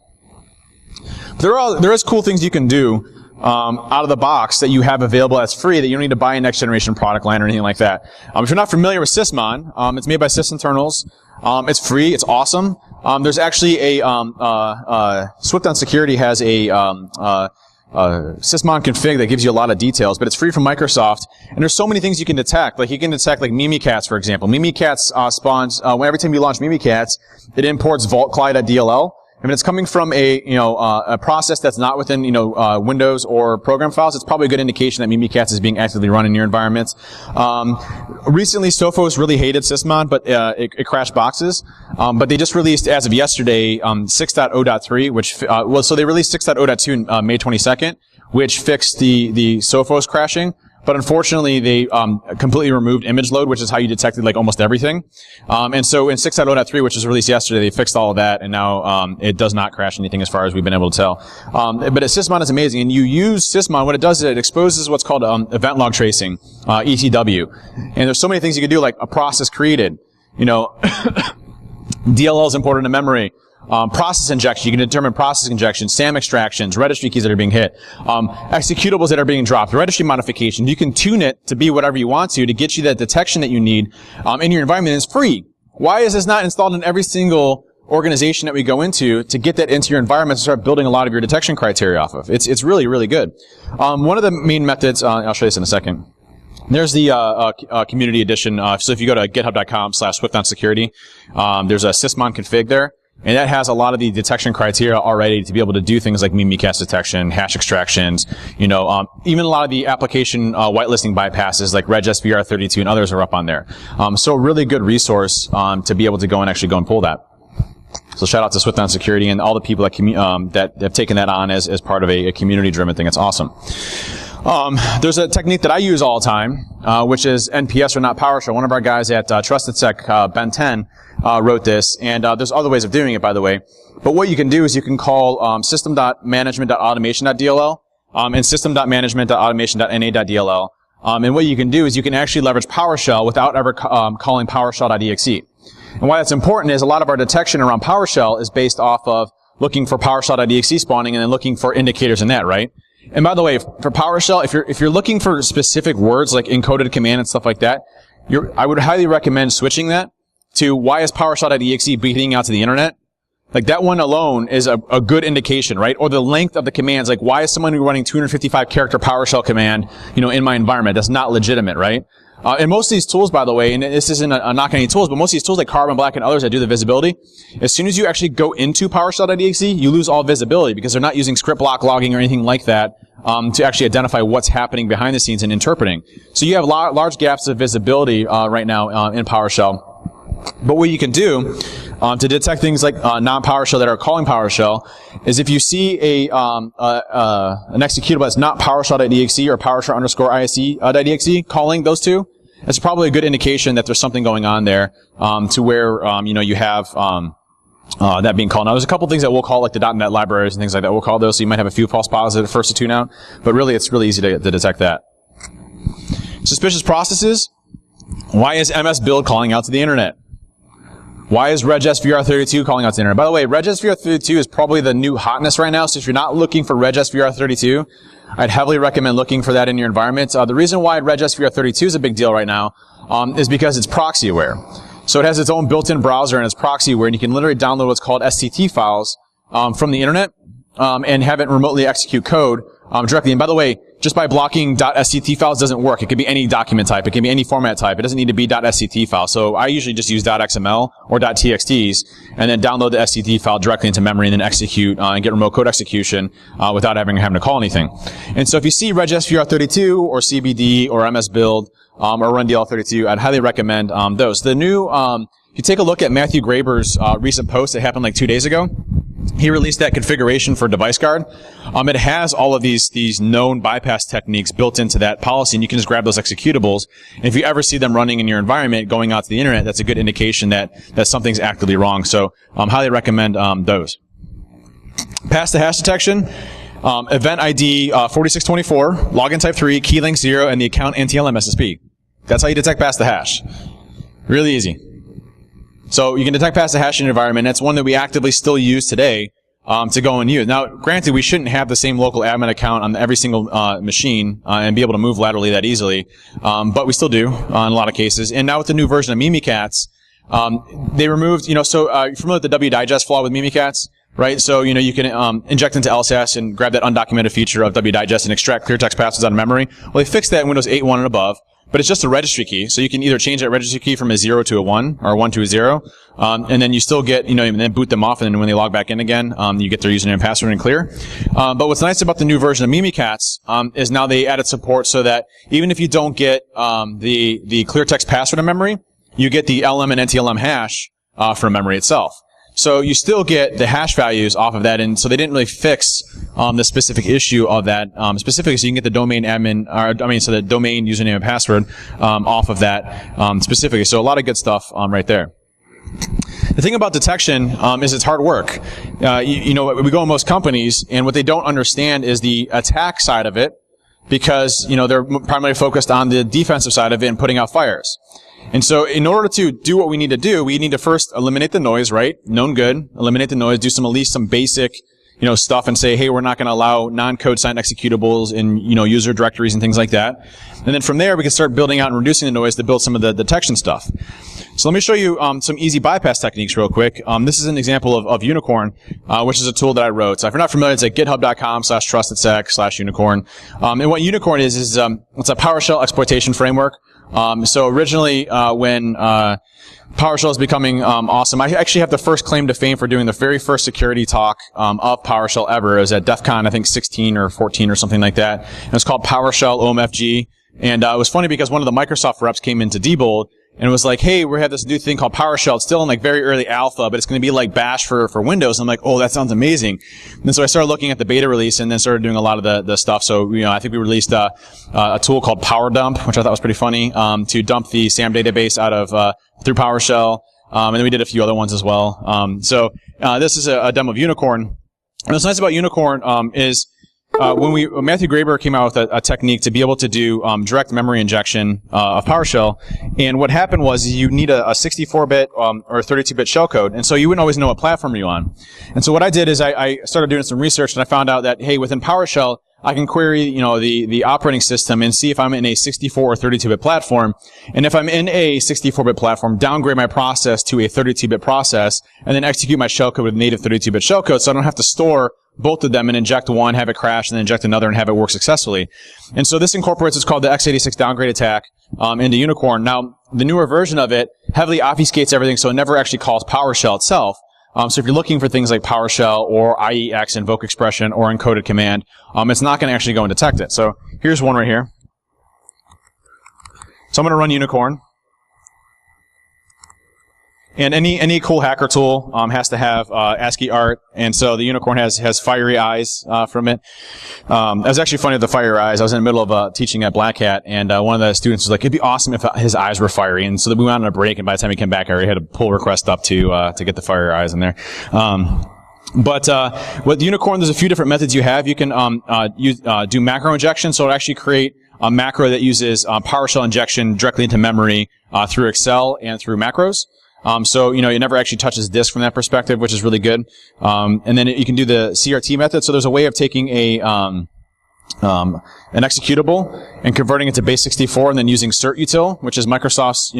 But there is cool things you can do out of the box that you have available as free that you don't need to buy a next generation product line or anything like that. If you're not familiar with Sysmon, it's made by Sysinternals. It's free. It's awesome. There's actually Swift on Security has a Sysmon config that gives you a lot of details, but it's free from Microsoft. And there's so many things you can detect. You can detect Mimikatz, for example. Mimikatz spawns every time you launch Mimikatz, it imports vaultcli.dll. I mean, it's coming from a process that's not within, Windows or program files. It's probably a good indication that Mimikatz is being actively run in your environments. Recently, Sophos really hated Sysmon, but it crashed boxes. But they just released, as of yesterday, 6.0.3, which so they released 6.0.2 on May 22nd, which fixed the Sophos crashing. but unfortunately they completely removed image load, which is how you detected like almost everything. And so in 6.0.3, which was released yesterday, they fixed all of that, and now it does not crash anything as far as we've been able to tell. But Sysmon is amazing, and you use Sysmon. What it does is it exposes what's called event log tracing, ETW. And there's so many things you can do, like a process created, DLLs imported into memory. Process injection, you can determine process injection, SAM extractions, registry keys that are being hit, executables that are being dropped, registry modification. You can tune it to be whatever you want to get you that detection that you need in your environment. It's free. Why is this not installed in every single organization that we go into to get that into your environment to start building a lot of your detection criteria off of? It's really, really good. One of the main methods, I'll show you this in a second. There's the community edition. So if you go to github.com/SwiftOnSecurity, there's a Sysmon config there. And that has a lot of the detection criteria already to be able to do things like Mimikatz detection, hash extractions, even a lot of the application whitelisting bypasses like RegSVR32 and others are up on there. So a really good resource to be able to go and pull that. So shout out to Swift on Security and all the people that have taken that on as part of a community-driven thing. It's awesome. There's a technique that I use all the time, which is NPS or not PowerShell. One of our guys at Trusted Sec, Ben 10, wrote this, and there's other ways of doing it, by the way. But what you can do is you can call system.management.automation.dll and system.management.automation.na.dll. And what you can do is you can actually leverage PowerShell without ever calling PowerShell.exe. And why that's important is a lot of our detection around PowerShell is based off of looking for PowerShell.exe spawning and then looking for indicators in that, right? And by the way, for PowerShell, if you're looking for specific words like encoded command and stuff like that, I would highly recommend switching that to why is PowerShell.exe beating out to the internet? Like that one alone is a good indication, right? Or the length of the commands, like why is someone running 255 character PowerShell command, in my environment? That's not legitimate, right? And most of these tools, by the way, and this isn't a knock on any tools, but most of these tools like Carbon Black and others that do the visibility, as soon as you actually go into PowerShell.exe, you lose all visibility because they're not using script block logging or anything like that to actually identify what's happening behind the scenes and interpreting. So you have large gaps of visibility right now in PowerShell. But what you can do to detect things like non-PowerShell that are calling PowerShell is if you see an executable that's not PowerShell.exe or PowerShell_ISE.exe calling those two, that's probably a good indication that there's something going on there to where you have that being called. Now, there's a couple things that we'll call like the .NET libraries and things like that. We'll call those, so you might have a few false positives at first to tune out, but really it's really easy to detect that. Suspicious processes. Why is MS Build calling out to the internet? Why is RegSVR32 calling out to the internet? By the way, RegSVR32 is probably the new hotness right now, so if you're not looking for RegSVR32, I'd heavily recommend looking for that in your environment. The reason why RegSVR32 is a big deal right now is because it's proxy aware. So it has its own built-in browser and it's proxy aware, and you can literally download what's called STT files from the internet and have it remotely execute code directly. And by the way, just by blocking .sct files doesn't work. It could be any document type. It can be any format type. It doesn't need to be .sct file. So I usually just use .xml or .txts and then download the sct file directly into memory and then execute and get remote code execution without having to call anything. And so if you see RegSVR32 or CBD or MS Build or RunDL32, I'd highly recommend those. The new, if you take a look at Matthew Graber's recent post that happened like 2 days ago, he released that configuration for Device Guard. It has all of these known bypass techniques built into that policy, and you can just grab those executables. And if you ever see them running in your environment, going out to the internet, that's a good indication that something's actively wrong. So, highly recommend those. Pass the hash detection. Event ID 4624, login type 3, key length 0, and the account NTLM SSP. That's how you detect pass the hash. Really easy. So you can detect pass the hash in your environment. That's one that we actively still use today to go and use. Now, granted, we shouldn't have the same local admin account on every single machine and be able to move laterally that easily, but we still do in a lot of cases. And now with the new version of Mimikatz, they removed, you're familiar with the W-Digest flaw with Mimikatz? Right, so you can inject into LSASS and grab that undocumented feature of W-Digest and extract clear text passwords out of memory. Well, they fixed that in Windows 8.1 and above, but it's just a registry key. So you can either change that registry key from a 0 to a 1 or a 1 to a 0, and then you still get, and then boot them off, and then when they log back in again, you get their username and password and clear. But what's nice about the new version of Mimikatz is now they added support so that even if you don't get the clear text password in memory, you get the LM and NTLM hash from memory itself. So you still get the hash values off of that, and so they didn't really fix the specific issue of that specifically. So you can get the domain admin, so the domain username and password off of that specifically. So a lot of good stuff right there. The thing about detection is it's hard work. We go in most companies, and what they don't understand is the attack side of it, because they're primarily focused on the defensive side of it and putting out fires. And so in order to do what we need to do, we need to first eliminate the noise, right? Known good. Eliminate the noise. Do at least some basic, stuff, and say, hey, we're not going to allow non-code signed executables in, user directories and things like that. And then from there, we can start building out and reducing the noise to build some of the detection stuff. So let me show you some easy bypass techniques real quick. This is an example of Unicorn, which is a tool that I wrote. So if you're not familiar, it's at github.com/trustedsec/unicorn. And what Unicorn is it's a PowerShell exploitation framework. So originally, when PowerShell is becoming awesome, I actually have the first claim to fame for doing the very first security talk of PowerShell ever. It was at DEF CON, I think 16 or 14 or something like that. And it was called PowerShell OMFG. And it was funny because one of the Microsoft reps came into Diebold and it was like, hey, we have this new thing called PowerShell. It's still in very early alpha, but it's going to be like Bash for Windows. And I'm like, oh, that sounds amazing. And so I started looking at the beta release and then started doing a lot of the stuff. So, I think we released a tool called PowerDump, which I thought was pretty funny, to dump the SAM database out of through PowerShell. And then we did a few other ones as well. So this is a demo of Unicorn. And what's nice about Unicorn is when Matthew Graeber came out with a technique to be able to do direct memory injection of PowerShell, and what happened was you need a 64-bit or 32-bit shellcode, and so you wouldn't always know what platform you're on. And so what I did is I started doing some research, and I found out that, hey, within PowerShell, I can query, the operating system and see if I'm in a 64 or 32-bit platform. And if I'm in a 64-bit platform, downgrade my process to a 32-bit process, and then execute my shellcode with native 32-bit shellcode, so I don't have to store both of them and inject one, have it crash, and then inject another and have it work successfully. And so this incorporates what's called the x86 downgrade attack into Unicorn. Now, the newer version of it heavily obfuscates everything, so it never actually calls PowerShell itself. So if you're looking for things like PowerShell or IEX, invoke expression, or encoded command, it's not going to actually go and detect it. So here's one right here. So I'm going to run Unicorn. And any cool hacker tool has to have ASCII art, and so the Unicorn has fiery eyes from it. It was actually funny with the fiery eyes. I was in the middle of teaching at Black Hat, and one of the students was like, "It'd be awesome if his eyes were fiery." And so we went on a break, and by the time he came back, I already had a pull request up to get the fiery eyes in there. But with Unicorn, there's a few different methods you have. You can do macro injection, so it'll actually create a macro that uses PowerShell injection directly into memory through Excel and through macros. So, it never actually touches disk from that perspective, which is really good. And then you can do the CRT method. So there's a way of taking an executable and converting it to base 64 and then using certutil, which is Microsoft's,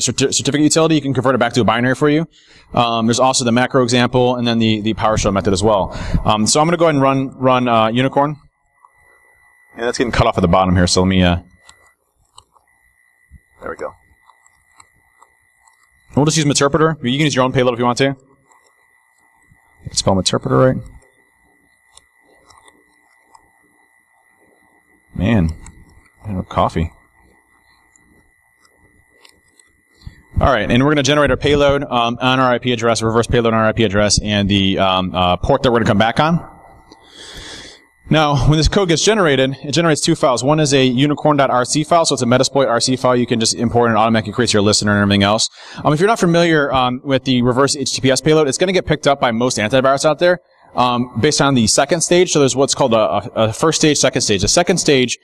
certificate utility. You can convert it back to a binary for you. There's also the macro example and then the PowerShell method as well. So I'm going to go ahead and run Unicorn. And that's getting cut off at the bottom here. So let me, there we go. We'll just use Meterpreter. You can use your own payload if you want to. Spell Meterpreter right. Man, I have coffee. All right, and we're going to generate our payload on our IP address, reverse payload on our IP address, and the port that we're going to come back on. Now, when this code gets generated, it generates two files. One is a unicorn.rc file, so it's a Metasploit RC file. You can just import and automatically create your listener and everything else. If you're not familiar with the reverse HTTPS payload, it's going to get picked up by most antivirus out there based on the second stage. So there's what's called a first stage, second stage. The second stage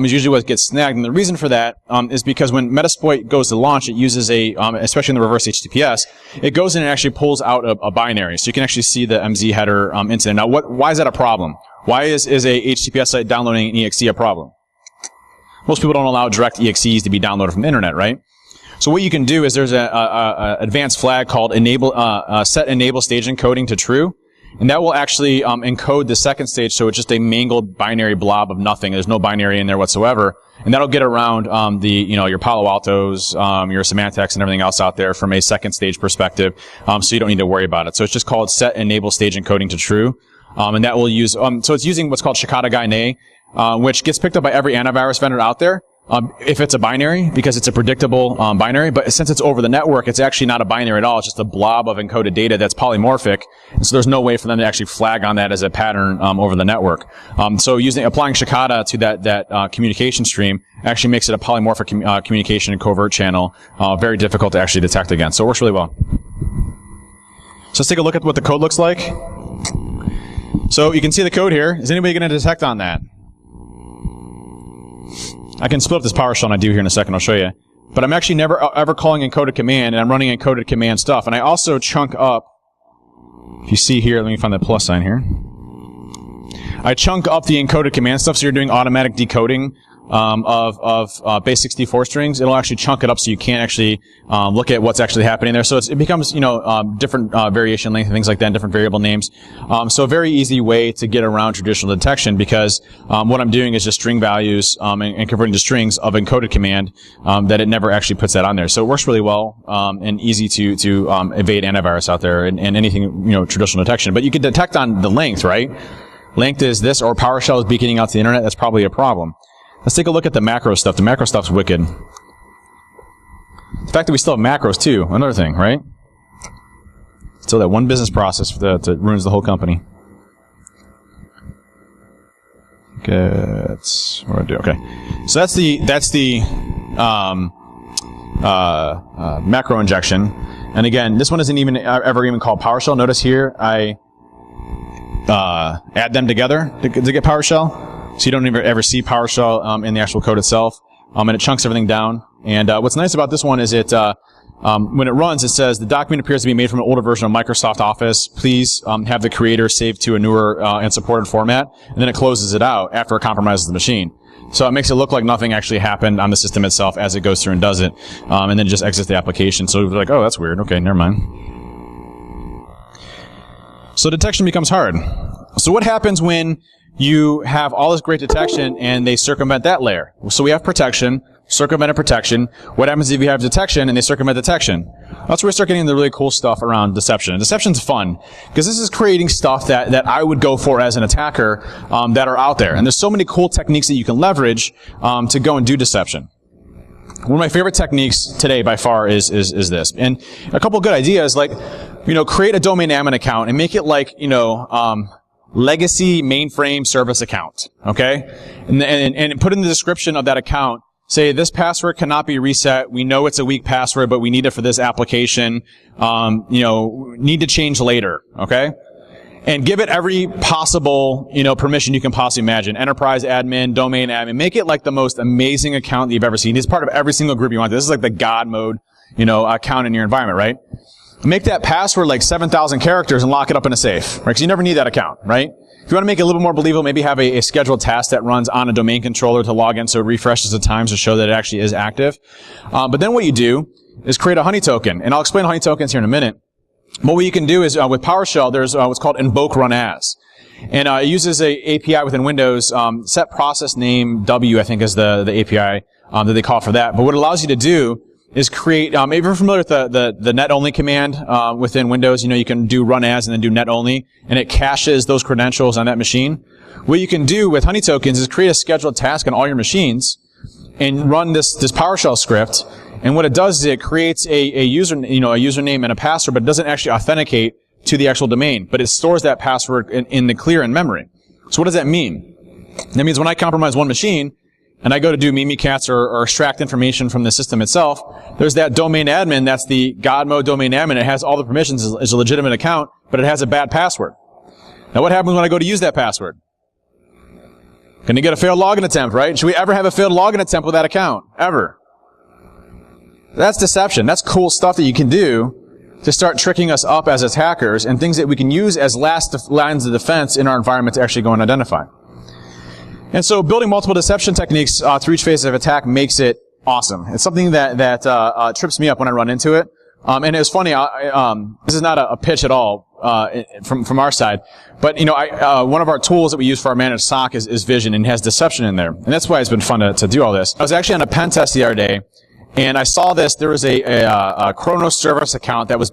is usually what gets snagged, and the reason for that is because when Metasploit goes to launch, it uses especially in the reverse HTTPS, it goes in and actually pulls out a binary. So you can actually see the MZ header incident. Now, why is that a problem? Why is a HTTPS site downloading an exe a problem? Most people don't allow direct exes to be downloaded from the internet, right? So what you can do is there's a advanced flag called set enable stage encoding to true, and that will actually encode the second stage, so it's just a mangled binary blob of nothing. There's no binary in there whatsoever, and that'll get around your Palo Altos, your Symantec's, and everything else out there from a second stage perspective. So you don't need to worry about it. So it's just called set enable stage encoding to true. And that will use, so it's using what's called Shikata Gaine, which gets picked up by every antivirus vendor out there. if it's a binary, because it's a predictable binary. But since it's over the network, it's actually not a binary at all. It's just a blob of encoded data that's polymorphic. And so there's no way for them to actually flag on that as a pattern over the network. So applying Shikata to that communication stream actually makes it a polymorphic communication and covert channel, very difficult to actually detect against. So it works really well. So let's take a look at what the code looks like. So you can see the code here. Is anybody going to detect on that? I can split up this PowerShell, and I do here in a second. I'll show you. But I'm actually never ever calling encoded command, and I'm running encoded command stuff. And I also chunk up, if you see here, let me find that plus sign here. I chunk up the encoded command stuff, so you're doing automatic decoding of base 64 strings. It'll actually chunk it up so you can't actually look at what's actually happening there. So it becomes, different variation length and things like that, and different variable names. So a very easy way to get around traditional detection, because what I'm doing is just string values and converting to strings of encoded command that it never actually puts that on there. So it works really well and easy to evade antivirus out there and anything, traditional detection. But you can detect on the length, right? Length is this, or PowerShell is beaconing out to the internet. That's probably a problem. Let's take a look at the macro stuff. The macro stuff's wicked. The fact that we still have macros, too, another thing, right? Still that one business process that ruins the whole company. Okay, what do I do? Okay, so that's the macro injection. And again, this one isn't even ever even called PowerShell. Notice here, I add them together to get PowerShell. So you don't even ever see PowerShell in the actual code itself, and it chunks everything down. And what's nice about this one is it, when it runs, it says the document appears to be made from an older version of Microsoft Office. Please have the creator save to a newer and supported format, and then it closes it out after it compromises the machine. So it makes it look like nothing actually happened on the system itself as it goes through and does it, and then just exits the application. So we're like, oh, that's weird. Okay, never mind. So detection becomes hard. So what happens when you have all this great detection and they circumvent that layer? So we have protection, circumvented protection. What happens if you have detection and they circumvent detection? That's where we start getting the really cool stuff around deception. And deception's fun, because this is creating stuff that I would go for as an attacker that are out there. And there's so many cool techniques that you can leverage to go and do deception. One of my favorite techniques today by far is this. And a couple of good ideas, like, create a domain admin account and make it like, legacy mainframe service account, okay? And put in the description of that account, say this password cannot be reset. We know it's a weak password, but we need it for this application. Need to change later, okay? And give it every possible, permission you can possibly imagine. Enterprise admin, domain admin. Make it like the most amazing account that you've ever seen. It's part of every single group you want. This is like the God mode, account in your environment, right? Make that password like 7,000 characters and lock it up in a safe, right? Because you never need that account, right? If you want to make it a little bit more believable, maybe have a scheduled task that runs on a domain controller to log in so it refreshes at times to show that it actually is active. But then what you do is create a honey token. And I'll explain honey tokens here in a minute. But what you can do is, with PowerShell, there's what's called invoke run as. And it uses a API within Windows, set process name W, I think is the API that they call for that. But what it allows you to do is create, if you're familiar with the net only command within Windows, you can do run as and then do net only, and it caches those credentials on that machine. What you can do with honey tokens is create a scheduled task on all your machines and run this PowerShell script. And what it does is it creates a username and a password, but it doesn't actually authenticate to the actual domain, but it stores that password in the clear in memory. So what does that mean? That means when I compromise one machine, and I go to do Mimikatz or extract information from the system itself, there's that domain admin, that's the God mode domain admin. It has all the permissions, it's a legitimate account, but it has a bad password. Now what happens when I go to use that password? Gonna get a failed login attempt, right? Should we ever have a failed login attempt with that account? Ever. That's deception. That's cool stuff that you can do to start tricking us up as attackers, and things that we can use as last lines of defense in our environment to actually go and identify. And so building multiple deception techniques through each phase of attack makes it awesome. It's something that trips me up when I run into it. And it was funny, this is not a pitch at all from our side, but one of our tools that we use for our managed SOC is Vision, and has deception in there. And that's why it's been fun to do all this. I was actually on a pen test the other day, and I saw this. There was a Chronos service account that was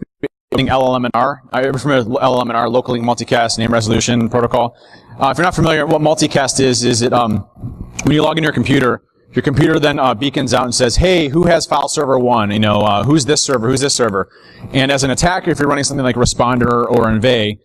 building LLM&R. Are you familiar with LLM&R, Local Multicast Name Resolution Protocol? If you're not familiar, what multicast is it when you log into your computer, Your computer then beacons out and says, hey, who has file server 1? Who's this server? Who's this server? And as an attacker, if you're running something like Responder or Envy,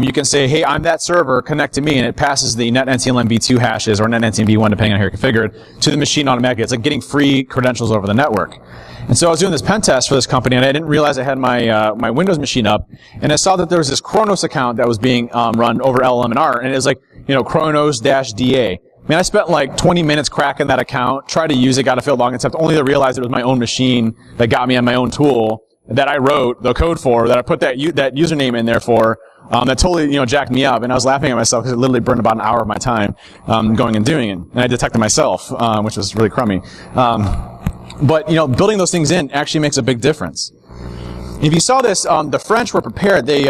you can say, hey, I'm that server, connect to me, and it passes the netNTLM v2 hashes, or netNTLM v1, depending on how you're configured, to the machine automatically. It's like getting free credentials over the network. And so I was doing this pen test for this company, and I didn't realize I had my my Windows machine up, and I saw that there was this Kronos account that was being run over LLM&R, and it was like, Kronos-DA. Man, I spent like 20 minutes cracking that account, tried to use it, got a failed login attempt, only to realize it was my own machine that got me on my own tool that I wrote the code for, that I put that username in there for, that totally, jacked me up. And I was laughing at myself because it literally burned about an hour of my time, going and doing it. And I detected myself, which was really crummy. But, building those things in actually makes a big difference. If you saw this, the French were prepared. They,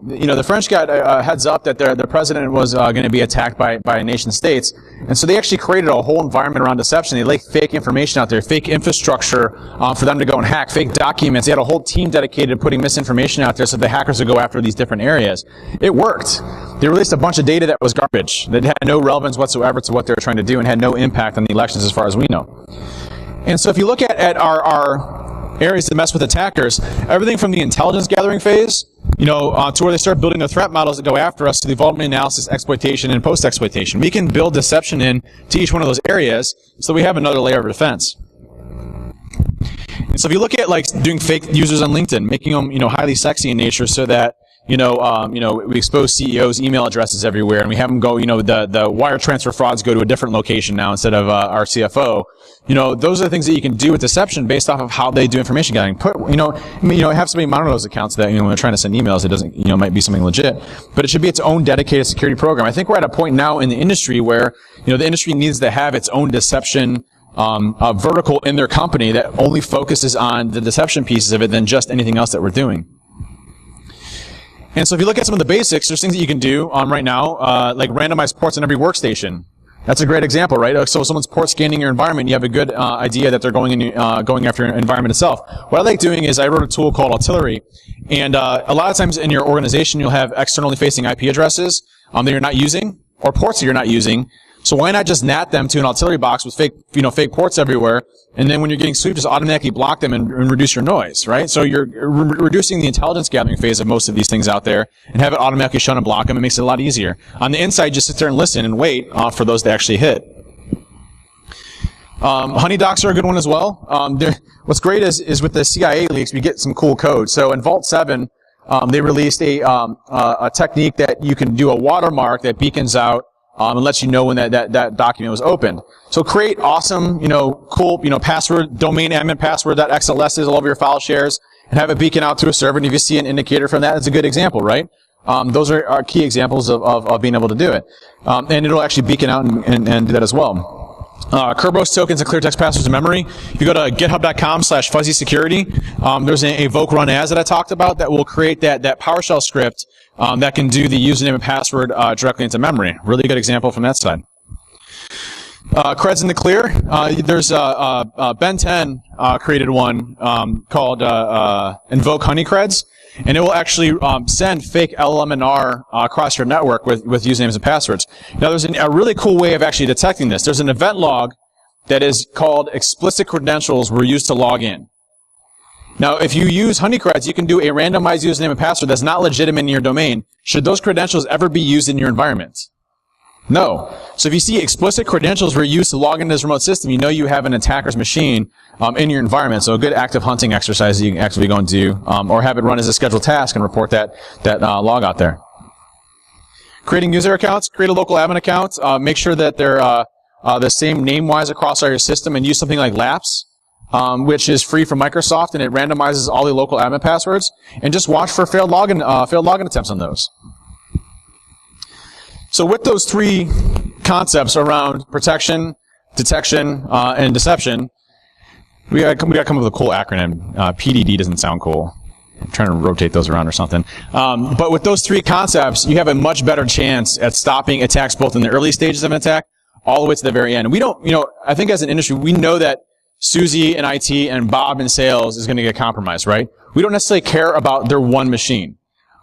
the French got a heads up that their president was going to be attacked by nation states. And so they actually created a whole environment around deception. They laid fake information out there, fake infrastructure for them to go and hack, fake documents. They had a whole team dedicated to putting misinformation out there so the hackers would go after these different areas. It worked. They released a bunch of data that was garbage, that had no relevance whatsoever to what they were trying to do and had no impact on the elections as far as we know. And so if you look at our areas that mess with attackers, everything from the intelligence gathering phase, to where they start building their threat models that go after us, to the vulnerability analysis, exploitation, and post-exploitation. We can build deception in to each one of those areas so we have another layer of defense. And so if you look at like doing fake users on LinkedIn, making them, highly sexy in nature so that, we expose CEOs' email addresses everywhere, and we have them go, the wire transfer frauds go to a different location now instead of our CFO. Those are the things that you can do with deception based off of how they do information gathering. Have somebody monitor those accounts that, when they're trying to send emails, it doesn't, might be something legit, but it should be its own dedicated security program. I think we're at a point now in the industry where, the industry needs to have its own deception vertical in their company that only focuses on the deception pieces of it than just anything else that we're doing. And so if you look at some of the basics, there's things that you can do right now, like randomized ports on every workstation. That's a great example, right? So someone's port scanning your environment, you have a good idea that they're going after your environment itself. What I like doing is I wrote a tool called Artillery, and a lot of times in your organization you'll have externally facing IP addresses that you're not using, or ports that you're not using. So why not just NAT them to an artillery box with fake ports everywhere, and then when you're getting sweep, just automatically block them and reduce your noise, right? So you're reducing the intelligence gathering phase of most of these things out there and have it automatically shut and block them. It makes it a lot easier. On the inside, just sit there and listen and wait for those to actually hit. Honeydocs are a good one as well. What's great is with the CIA leaks, we get some cool code. So in Vault 7, they released a technique that you can do a watermark that beacons out and lets you know when that document was opened. So create awesome, cool, password, domain admin password.xls all over your file shares, and have it beacon out to a server. And if you see an indicator from that, it's a good example, right? Those are key examples of being able to do it. And it'll actually beacon out and do that as well. Kerberos tokens and clear text passwords in memory. If you go to github.com/fuzzy security, there's a evoke run as that I talked about that will create that PowerShell script that can do the username and password directly into memory. Really good example from that side. Creds in the clear. There's Ben 10 created one called Invoke Honeycreds, and it will actually send fake LLM&R across your network with usernames and passwords. Now, there's a really cool way of actually detecting this. There's an event log that is called explicit credentials were used to log in. Now, if you use Honeycreds, you can do a randomized username and password that's not legitimate in your domain. Should those credentials ever be used in your environment? No. So if you see explicit credentials were used to log into this remote system, you know you have an attacker's machine in your environment. So a good active hunting exercise that you can actually go and do, or have it run as a scheduled task and report that log out there. Creating user accounts, create a local admin account. Make sure that they're the same name-wise across all your system, and use something like Laps, which is free from Microsoft, and it randomizes all the local admin passwords. And just watch for failed login attempts on those. So with those three concepts around protection, detection, and deception, we got to come up with a cool acronym. PDD doesn't sound cool. I'm trying to rotate those around or something. But with those three concepts, you have a much better chance at stopping attacks both in the early stages of an attack all the way to the very end. And we don't, I think as an industry, we know that Susie in IT and Bob in sales is going to get compromised, right? We don't necessarily care about their one machine.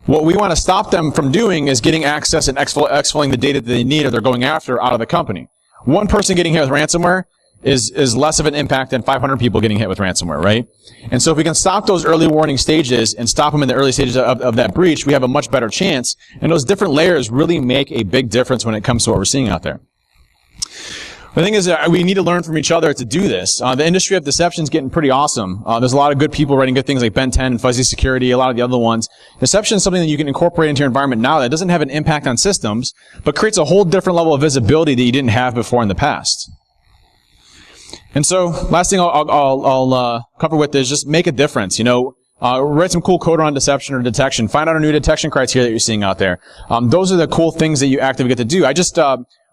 What we want to stop them from doing is getting access and exfilling the data that they need or they're going after out of the company. One person getting hit with ransomware is less of an impact than 500 people getting hit with ransomware, right? And so if we can stop those early warning stages and stop them in the early stages of that breach, we have a much better chance. And those different layers really make a big difference when it comes to what we're seeing out there. The thing is that we need to learn from each other to do this. The industry of deception is getting pretty awesome. There's a lot of good people writing good things like Ben 10 and Fuzzy Security, a lot of the other ones. Deception is something that you can incorporate into your environment now that doesn't have an impact on systems, but creates a whole different level of visibility that you didn't have before in the past. And so, last thing I'll cover with is just make a difference. Write some cool code around deception or detection. Find out a new detection criteria that you're seeing out there. Those are the cool things that you actively get to do.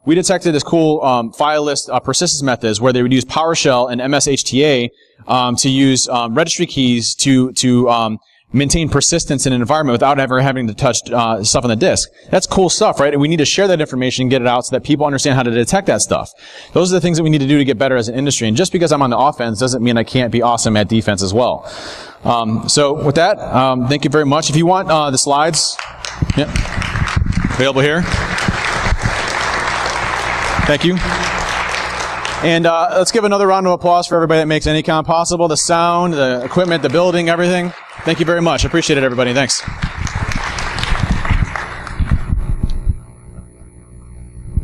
We detected this cool file list persistence methods where they would use PowerShell and MSHTA to use registry keys to maintain persistence in an environment without ever having to touch stuff on the disk. That's cool stuff, right? And we need to share that information and get it out so that people understand how to detect that stuff. Those are the things that we need to do to get better as an industry. And just because I'm on the offense doesn't mean I can't be awesome at defense as well. So with that, thank you very much. If you want the slides, available here. Thank you. And let's give another round of applause for everybody that makes ANYCon possible. The sound, the equipment, the building, everything. Thank you very much. I appreciate it, everybody. Thanks.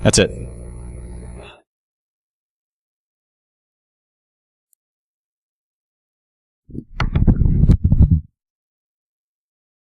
That's it.